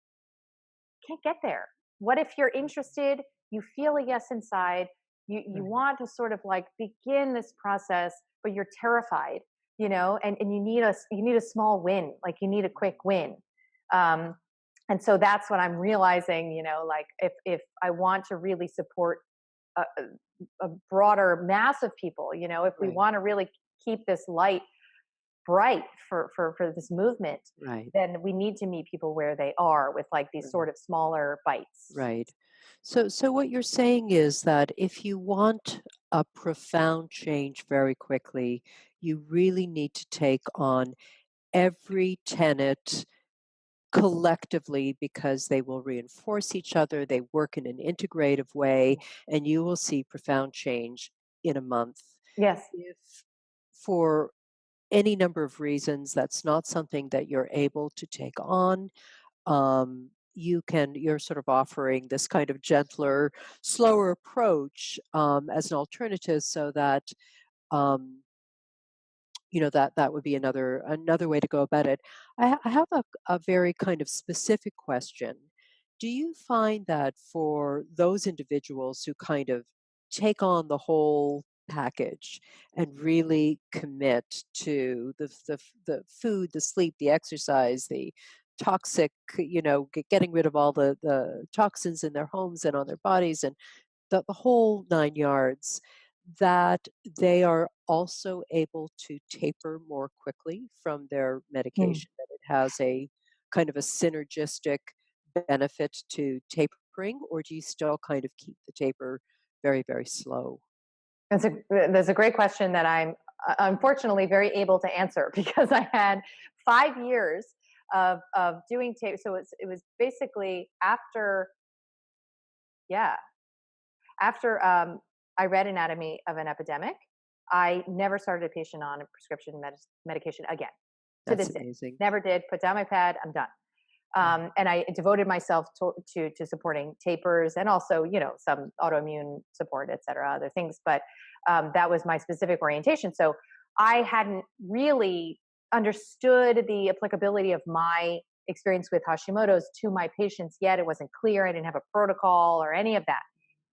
can't get there? What if you're interested, you feel a yes inside, you right, want to sort of like begin this process, but you're terrified, and you need a small win, like you need a quick win. Um, and so that's what I'm realizing, like, if I want to really support a broader mass of people, if we right, want to really keep this light bright for this movement, right, then we need to meet people where they are with like these right, sort of smaller bites. right. So what you're saying is that if you want a profound change very quickly, you really need to take on every tenet collectively because they will reinforce each other, they work in an integrative way, and you will see profound change in a month. Yes. If for any number of reasons that's not something that you're able to take on, you're sort of offering this kind of gentler, slower approach as an alternative so that um, that would be another way to go about it. I have a very kind of specific question. Do you find that for those individuals who kind of take on the whole package and really commit to the food, the sleep, the exercise, the toxic, getting rid of all the toxins in their homes and on their bodies and the whole 9 yards, that they are also able to taper more quickly from their Mm. medication, that it has a kind of a synergistic benefit to tapering, or do you still kind of keep the taper very, very slow? That's a great question that I'm unfortunately very able to answer because I had 5 years of doing tape. So it was basically after, yeah, after I read Anatomy of an Epidemic, I never started a patient on a prescription medication again, to That's this day. amazing. Never did. Put down my pad. I'm done. Right. And I devoted myself to supporting tapers and also, some autoimmune support, et cetera, other things. But that was my specific orientation. So I hadn't really understood the applicability of my experience with Hashimoto's to my patients yet. It wasn't clear. I didn't have a protocol or any of that.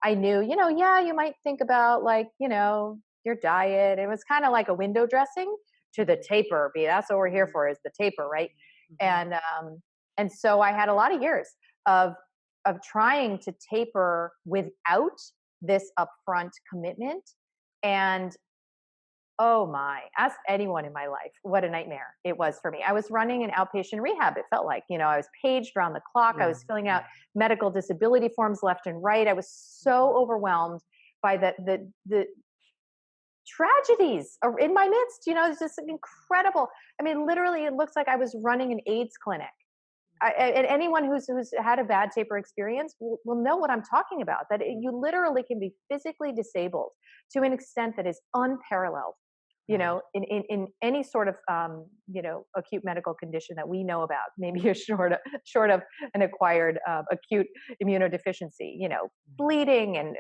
I knew, yeah, you might think about like, your diet. It was kind of like a window dressing, to the taper. That's what we're here for, is the taper, right? Mhm. And so I had a lot of years of trying to taper without this upfront commitment. And oh my, ask anyone in my life what a nightmare it was for me. I was running an outpatient rehab, it felt like. I was paged around the clock. I Yeah, was filling out yeah. medical disability forms left and right. I was so overwhelmed by the tragedies in my midst. It's just incredible. I mean, literally, it looks like I was running an AIDS clinic. And anyone who's had a bad taper experience will know what I'm talking about. That you literally can be physically disabled to an extent that is unparalleled. Right. In any sort of acute medical condition that we know about, maybe a short of an acquired acute immunodeficiency. Mhm. Bleeding and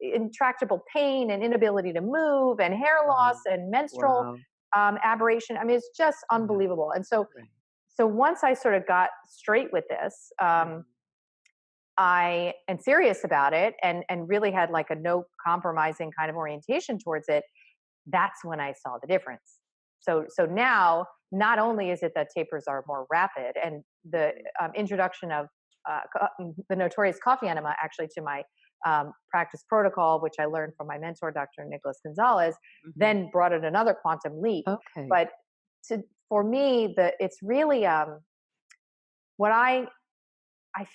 intractable pain and inability to move and hair loss Wow. and menstrual Wow. aberration. I mean, it's just Yeah. unbelievable. And Right. so once I sort of got straight with this, Mhm. I am serious about it, and really had like a no compromising kind of orientation towards it. That's when I saw the difference. So now, not only is it that tapers are more rapid, and the Mhm. introduction of the notorious coffee enema actually to my practice protocol, which I learned from my mentor, Dr. Nicholas Gonzalez, Mhm. then brought it another quantum leap. Okay. But for me, it's really what I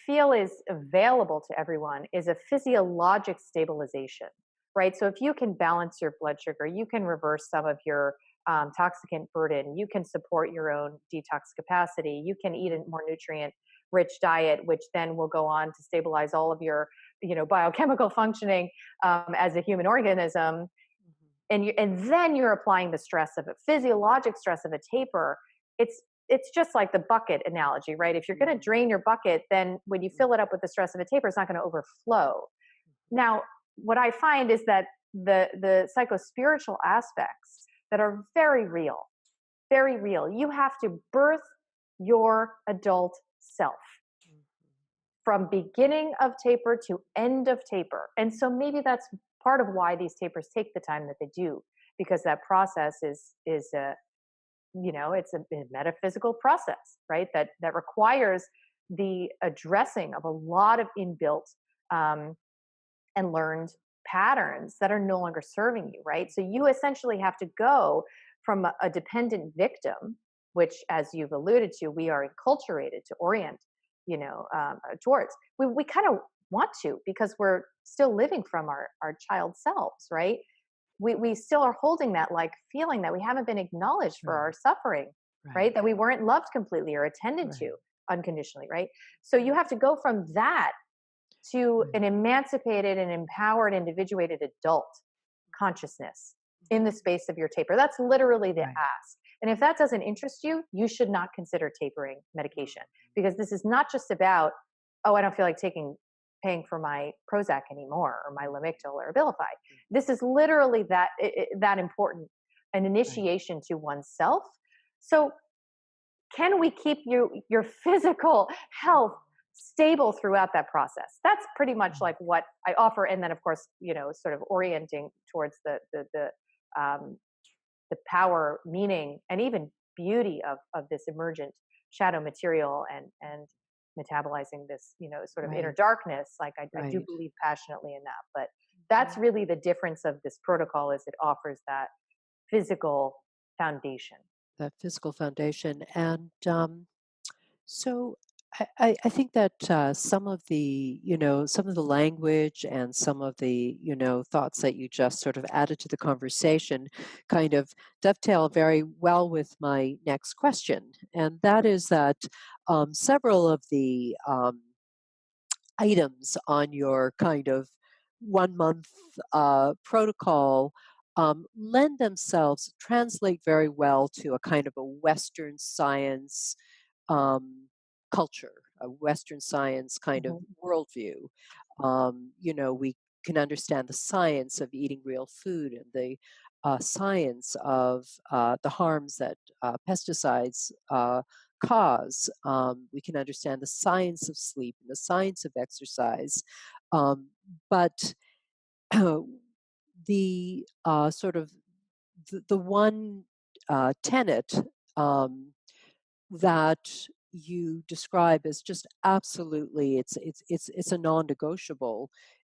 feel is available to everyone is a physiologic stabilization, right? So if you can balance your blood sugar, you can reverse some of your toxicant burden, you can support your own detox capacity, you can eat a more nutrient rich diet, which then will go on to stabilize all of your biochemical functioning as a human organism. Mhm. And then you're applying the stress of a physiologic stress of a taper. It's just like the bucket analogy, right? If you're going to Mhm. drain your bucket, then when you Mhm. fill it up with the stress of a taper, it's not going to overflow. Mhm. Now, what I find is that the psychospiritual aspects that are very real, very real. You have to birth your adult self Mhm. from beginning of taper to end of taper. And so maybe that's part of why these tapers take the time that they do, because that process is a it's a metaphysical process, right? That requires the addressing of a lot of inbuilt um, and learned patterns that are no longer serving you, right? So you essentially have to go from a dependent victim, which, as you've alluded to, we are enculturated to orient, towards. We kind of want to, because we're still living from our child selves, right? We still are holding that like feeling that we haven't been acknowledged for our Right. suffering, Right. right? That we weren't loved completely or attended Right. to unconditionally, right? So you have to go from that to Right. an emancipated and empowered, individuated adult consciousness in the Mhm. space of your taper. That's literally the Right. ask. And if that doesn't interest you, you should not consider tapering medication, Mhm. because this is not just about, oh, I don't feel like paying for my Prozac anymore, or my Mhm. Lamictal or Abilify. Mhm. This is literally that important, an Right. initiation to oneself. So can we keep your physical health Mhm. stable throughout that process? That's pretty much Right. like what I offer. And then, of course, sort of orienting towards um, the power, meaning, and even beauty of this emergent shadow material, and metabolizing this, sort of inner Right. darkness. Like I do Right. believe passionately in that. But that's Mhm. really the difference of this protocol, is it offers that physical foundation. That physical foundation. And so I think that some of the language and some of the, thoughts that you just sort of added to the conversation kind of dovetail very well with my next question. And that is that several of the items on your kind of 1 month protocol lend themselves, translate very well to a kind of a Western science um, culture, a Western science kind of Mhm. worldview. We can understand the science of eating real food and the science of the harms that pesticides cause. We can understand the science of sleep and the science of exercise. Um, but the sort of the one tenet um, that you describe as just absolutely it's a non-negotiable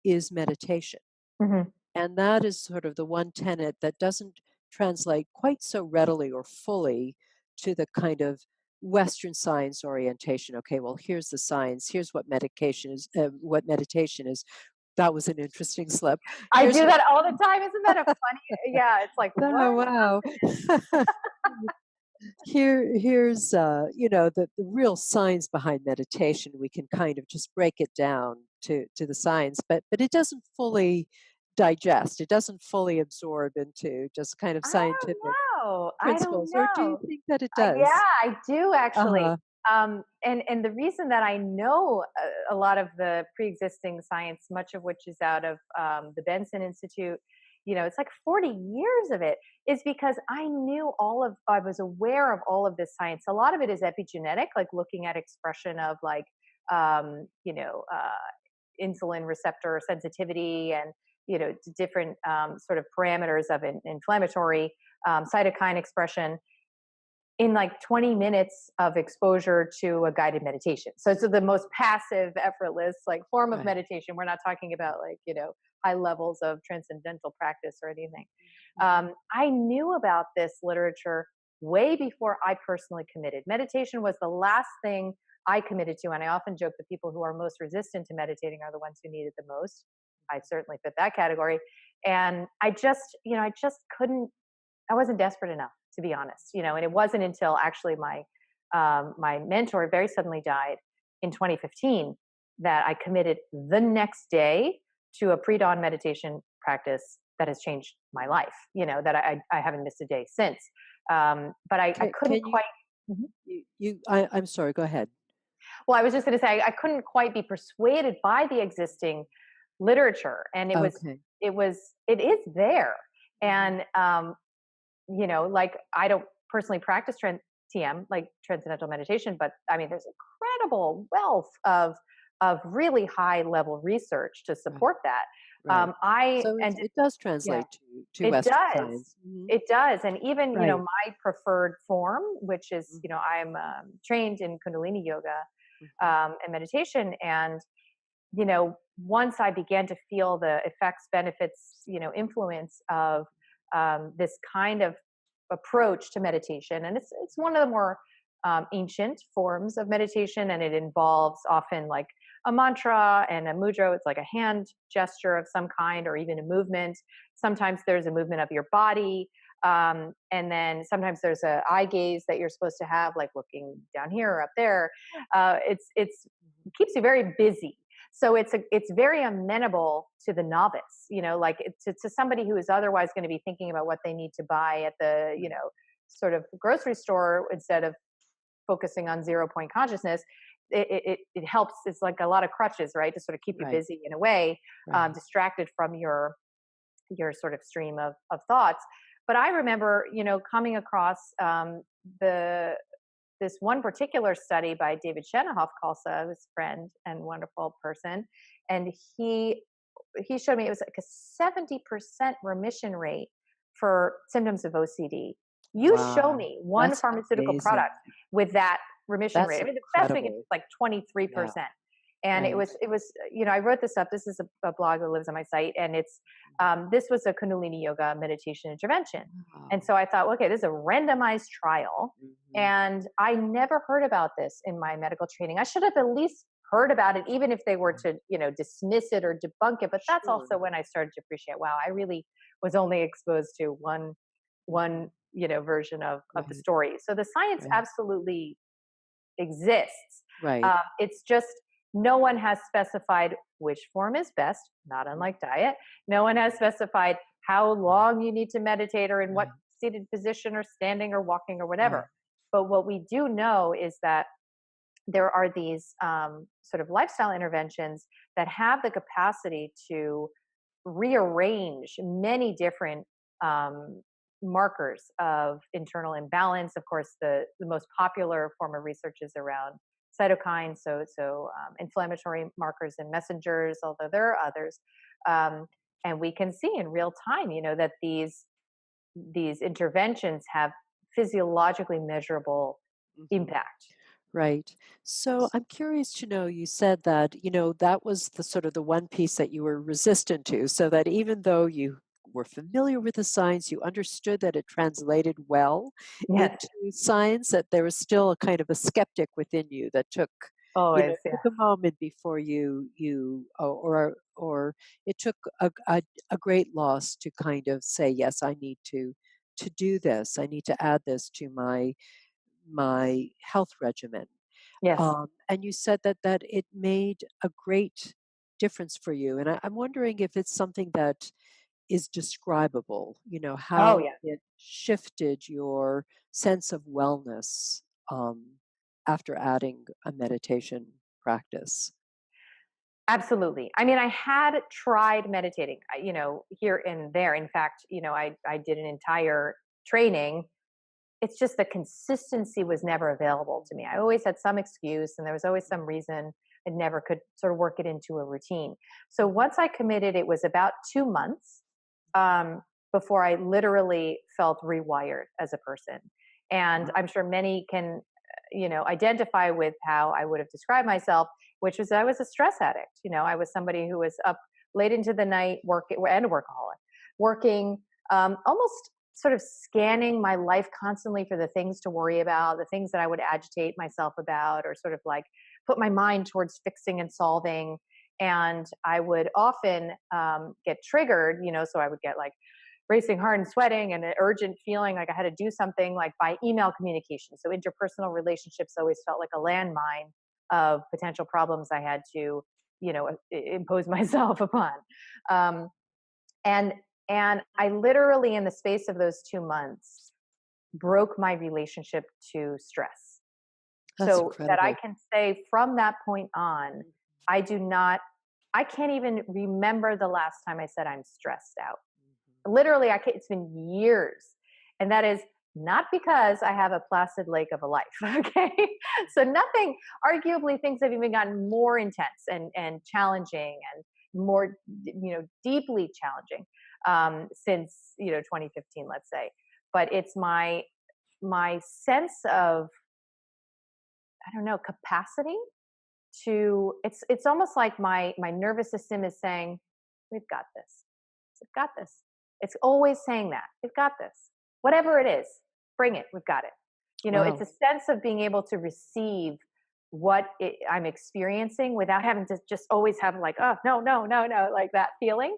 is meditation. Hmm. And that is sort of the one tenet that doesn't translate quite so readily or fully to the kind of Western science orientation. Okay, well, here's the science. Here's what medication is. What meditation is. That was an interesting slip. I Here's do what. that all the time. Isn't that a funny? Yeah, it's like, Oh what? wow. Here's the real science behind meditation. We can kind of just break it down to the science, but it doesn't fully digest. It doesn't fully absorb into just kind of I scientific don't know. I don't principles. Or do you know. think that it Yeah, does? I do actually. Uh-huh. And the reason that I know a lot of the pre-existing science, much of which is out of the Benson Institute, it's like 40 years of it, is because I was aware of all of this science. A lot of it is epigenetic, like looking at expression of like, um, you know, insulin receptor sensitivity and different sort of parameters of inflammatory cytokine expression in like 20 minutes of exposure to a guided meditation. So it's the most passive, effortless like form of Right. meditation. We're not talking about like, high levels of transcendental practice or anything. Mhm. I knew about this literature way before I personally committed. Meditation was the last thing I committed to. And I often joke that people who are most resistant to meditating are the ones who need it the most. I certainly fit that category. And I just couldn't, I wasn't desperate enough, to be honest, and it wasn't until actually my mentor very suddenly died in 2015 that I committed the next day to a pre-dawn meditation practice that has changed my life, that I haven't missed a day since. But I couldn't Can you, quite. Mhm. I'm sorry, go ahead. Well, I was just going to say I couldn't quite be persuaded by the existing literature, and Okay. it is there, Mhm. and like I don't personally practice TM, like transcendental meditation, but I mean, there's incredible wealth of really high level research to Right. support that. Right. I So and it does Yeah, translate to it Western does. science. Mhm. It does, and even Right. my preferred form, which is Mhm. I'm trained in Kundalini yoga Mhm. and meditation, and once I began to feel the effects, benefits, influence of this kind of approach to meditation, and it's one of the more ancient forms of meditation, and it involves often like a mantra and a mudra. It's like a hand gesture of some kind, or even a movement. Sometimes there's a movement of your body, and then sometimes there's a eye gaze that you're supposed to have, like looking down here or up there. It's it keeps you very busy, so it's very amenable to the novice, like to somebody who is otherwise going to be thinking about what they need to buy at the sort of grocery store instead of focusing on 0 point consciousness. It helps. It's like a lot of crutches, right, to sort of keep you Right. busy in a way, Right. distracted from your sort of stream of thoughts. But I remember, coming across the this one particular study by David Shenoff-Kalsa, his friend and wonderful person, and he showed me it was like a 70% remission rate for symptoms of OCD. You show Wow. me one That's pharmaceutical amazing. product with that remission rate. That's I mean, the best we get is incredible. like Yeah. 23%. And it Right. was, it was, I wrote this up. This is a blog that lives on my site, and this was a Kundalini yoga meditation intervention. And Wow. so I thought, okay, this is a randomized trial. Mhm. And I never heard about this in my medical training. I should have at least heard about it, even if they were Yeah. to, dismiss it or debunk it. But that's Sure. also when I started to appreciate, wow, I really was only exposed to one Mhm. version of the Right. story. So the science Right. absolutely exists. Right. It's just no one has specified which form is best, not Mhm. unlike diet. No one has specified how Right. long you need to meditate, or in what Right. seated position or standing or walking or whatever. Right. But what we do know is that there are these sort of lifestyle interventions that have the capacity to rearrange many different um, markers of internal imbalance. Of course, the most popular form of research is around cytokines, so inflammatory markers and messengers, although there are others. Um, and we can see in real time, that these interventions have physiologically measurable Mhm. impact. Right. So I'm curious to know, you said that, that was the sort of the one piece that you were resistant to, so that even though you were familiar with the science, you understood that it translated well Yes, into science, that there was still a kind of a skeptic within you that always, took yes. a moment before or it took a great loss to kind of say, yes, I need to do this. I need to add this to my health regimen. Yes. And you said that it made a great difference for you. And I'm wondering if it's something that is describable, Oh, how yeah. it shifted your sense of wellness after adding a meditation practice. Absolutely. I mean, I had tried meditating, here and there. In fact, I did an entire training. It's just the consistency was never available to me. I always had some excuse and there was always some reason I never could sort of work it into a routine. So Mhm. once I committed, it was about 2 months um, before I literally felt rewired as a person. And Wow. I'm sure many can, identify with how I would have described myself, which was I was a stress addict. I was somebody who was up late into the night, working and a workaholic, working, almost sort of scanning my life constantly for the things to worry about, the things that I would agitate myself about, or sort of like put my mind towards fixing and solving. And I would often get triggered, so I would get like racing heart and sweating and an urgent feeling like I had to do something, like by email communication. So interpersonal relationships always felt like a landmine of potential problems I had to, impose myself upon. Um, and and I literally, in the space of those 2 months, broke my relationship to stress. That's So that I incredible. can say from that point on, Mhm. I do not, I can't even remember the last time I said I'm stressed out. Literally, it's been years. And that is not because I have a placid lake of a life. Okay. So nothing, arguably things have even gotten more intense and challenging and more, deeply challenging since, 2015, let's say. But it's my sense of, I don't know, capacity to, it's almost like my nervous system is saying, we've got this. We've got this. It's always saying that. We've got this. Whatever it is, bring it. We've got it. It's Wow. a sense of being able to receive I'm experiencing without having to just always have like, oh, no, no, no, no, like that feeling.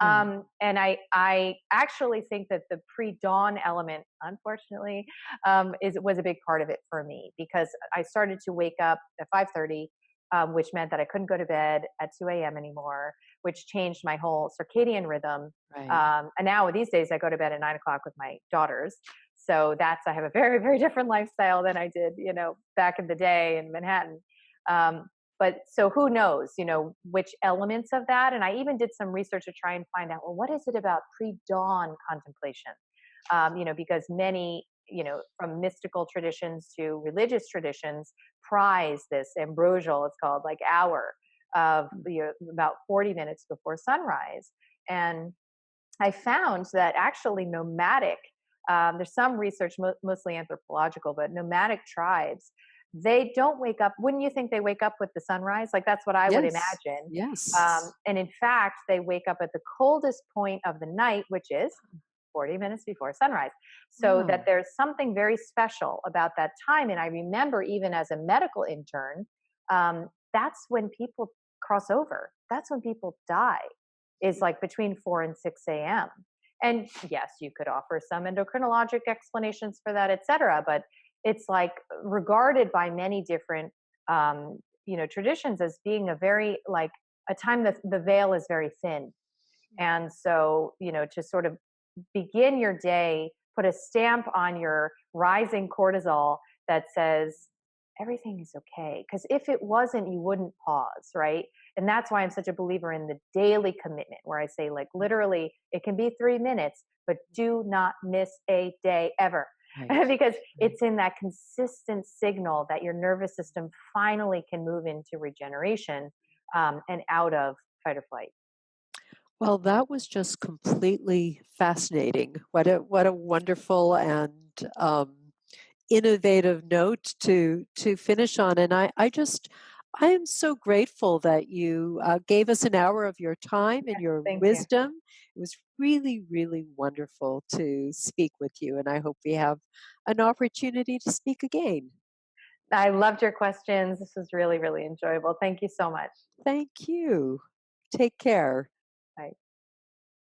Right. And I actually think that the pre-dawn element, unfortunately, was a big part of it for me, because I started to wake up at 5:30, which meant that I couldn't go to bed at 2 a.m. anymore, which changed my whole circadian rhythm. Right. And now these days I go to bed at 9 o'clock with my daughters. So I have a very, very different lifestyle than I did, back in the day in Manhattan. Um, but so who knows, which elements of that. And I even did some research to try and find out, well, what is it about pre-dawn contemplation? Because many, from mystical traditions to religious traditions, prize this ambrosial, it's called, like, hour of, about 40 minutes before sunrise. And I found that actually nomadic, there's some research, mostly anthropological, but nomadic tribes, they don't wake up. Wouldn't you think they wake up with the sunrise? Like, that's what I would Yes. imagine. Yes. And in fact, they wake up at the coldest point of the night, which is 40 minutes before sunrise. So that Wow. there's something very special about that time. And I remember, even as a medical intern, that's when people cross over. That's when people die, is like between 4 and 6 a.m. And yes, you could offer some endocrinologic explanations for that, et cetera. But it's like regarded by many different, traditions as being a very, like, a time that the veil is very thin. And so, to sort of begin your day, put a stamp on your rising cortisol that says everything is okay. Because if it wasn't, you wouldn't pause, right? And that's why I'm such a believer in the daily commitment, where I say, like, literally, it can be 3 minutes, but do not miss a day ever. Right. Because Right. it's in that consistent signal that your nervous system finally can move into regeneration, and out of fight or flight. Well, that was just completely fascinating. What a wonderful and innovative note to finish on. And I am so grateful that you gave us an hour of your time and your Thank you. wisdom. It was really, really wonderful to speak with you, and I hope we have an opportunity to speak again. I loved your questions. This was really, really enjoyable. Thank you so much. Thank you. Take care. Bye.